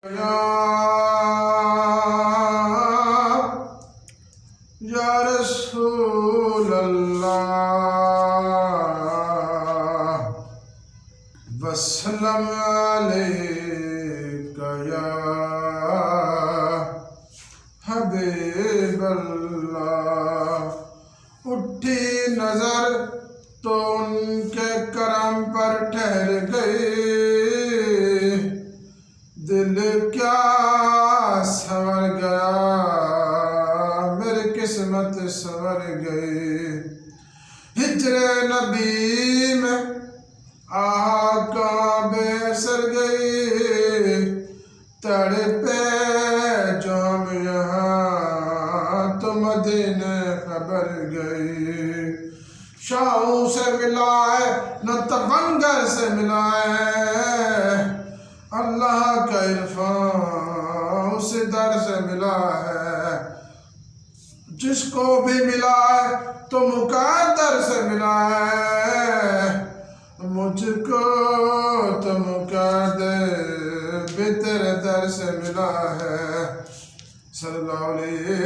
یا رسول اللہ وسلم علیک یا حبیب اللہ۔ اٹھی نظر تو ان کے کرم پر ٹھہر گئی، دل کیا سنور گیا، میری قسمت سنور گئی۔ ہجر نبی میں آقا بے سر گئی، تڑپے جو ہم یہاں تو مدینہ خبر گئی۔ شاہوں سے ملا ہے نہ تبنگر سے ملا ہے، اللہ کا عرفان اس در سے ملا ہے۔ جس کو بھی ملا ہے تو مقدر سے ملا ہے، مجھ کو تو مقدر بھی تیرے در سے ملا ہے۔ صلی اللہ علیہ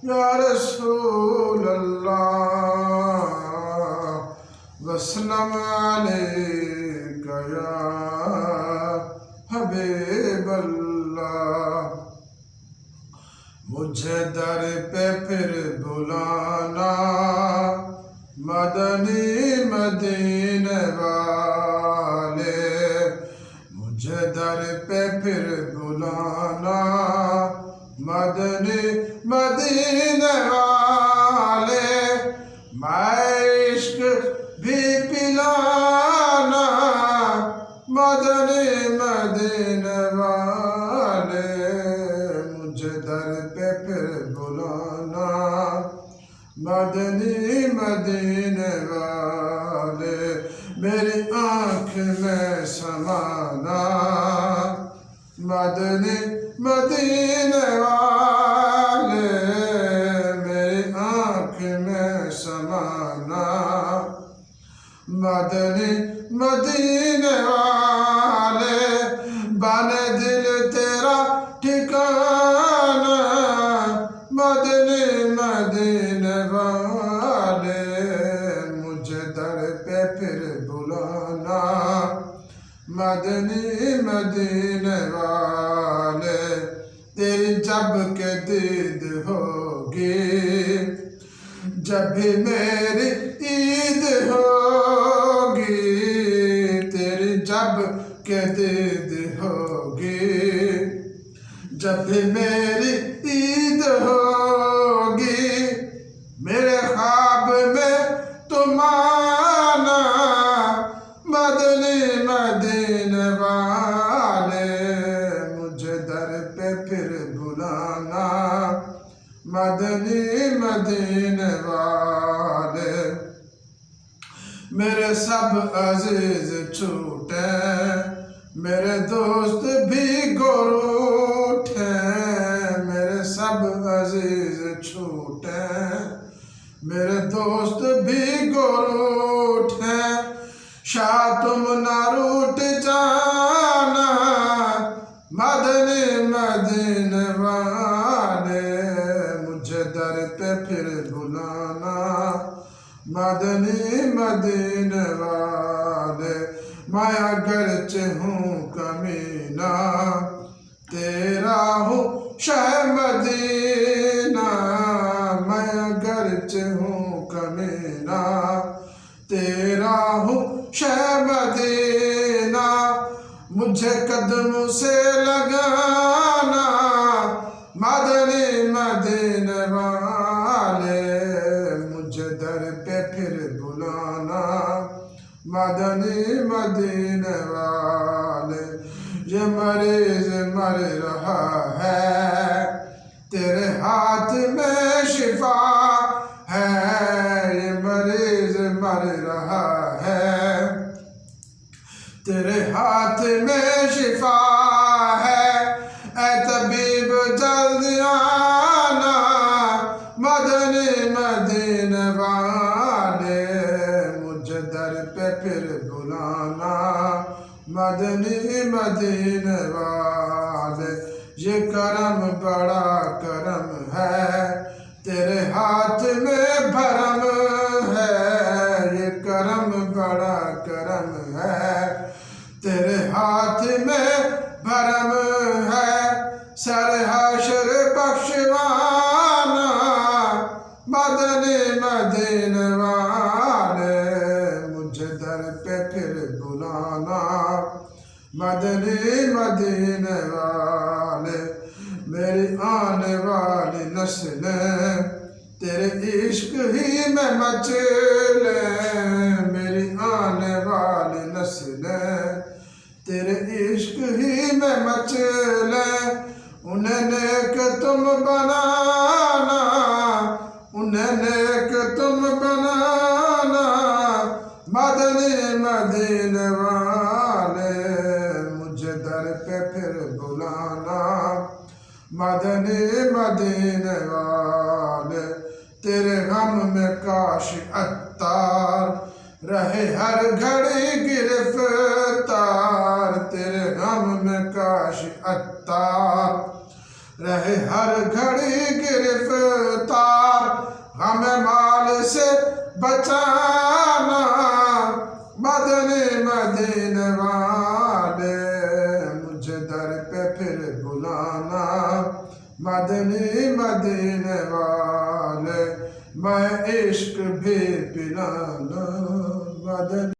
یا رسول اللہ وسلم علیک یا حبیب اللہ۔ مجھے در پہ پھر بلانا مدنی مدینے والے، مجھے در پہ پھر بلانا مدنی مدینے والے، عشق بھی پلانا مدنی مدینے والے، مجھے در پہ پھر بلانا مدنی مدینے والے، میری آنکھ میں سمانا مدنی مدینے والے، میری آنکھ میں سمانا مدنی مدینے والے، بانے دل تیرا ٹھکانا مدنی مدینے والے، مجھے در پہ پھر بلانا مدنی مدینے والے۔ تیری جب کہ دید ہوگی، جب بھی میری عید ہوگی، تیری جب کہ دید ہوگی، جب بھی میری عید ہوگی، میرے خواب میں تم آنا مدنی مدینے والے، مجھے در پہ پھر بلانا مدنی مدینے والے۔ میرے سب عزیز چھوٹے، میرے دوست بھی گروٹھے، میرے سب عزیز چھوٹے، میرے دوست بھی گروٹھے، شاہ تم نہ روٹ جانا مدنی مدینے والے، مجھے در پہ پھر بلانا مدنی مدینے والے۔ میں اگرچہ ہوں کمینہ، تیرا ہوں شہ مدینہ، میں اگرچہ ہوں کمینہ، تیرا ہوں شہ مدینہ، مجھے قدم سے لگانا مدنی مدینے والے، مجھے در پہ پھر بلانا مدنی مدینے والے۔ یہ مریض مر رہا ہے، تیرے ہاتھ میں شفا ہے، یہ مریض مر رہا ہے، تیرے ہاتھ میں شفا ہے، اے طبیب جلد آنا مدنی مدینے والے، مجھے در پہ پھر بلانا مدنی مدینے والے یہ کرم بڑا کرم ہے تیرے ہاتھ میں بھرم ہے یہ کرم بڑا کرم ہے تیرے ہاتھ میں بھرم ہے سر حشر بخشوانا مدنی مدینے والے مجھے در پہ پھر بلانا مدنی مدینے والے میری آنے والی نسلیں تیرے عشق ہی میں مچلے میری آنے والی نسلیں تیرے عشق ہی میں مچلے انہیں نیک تم بنانا انہیں نیک تم بنانا مدنی مدینے والے مجھے در پہ پھر بلانا مدنی مدینے والے تیرے غم میں کاش عطار رہے ہر گھڑی گرفتار تیرے غم میں کاش عطار رہے ہر گھڑی گرفتار غم مال سے بچانا مدنی مدینے والے مجھے در پہ پھر بلانا مدنی مدینے والے میں عشق بھی پلانا مدنی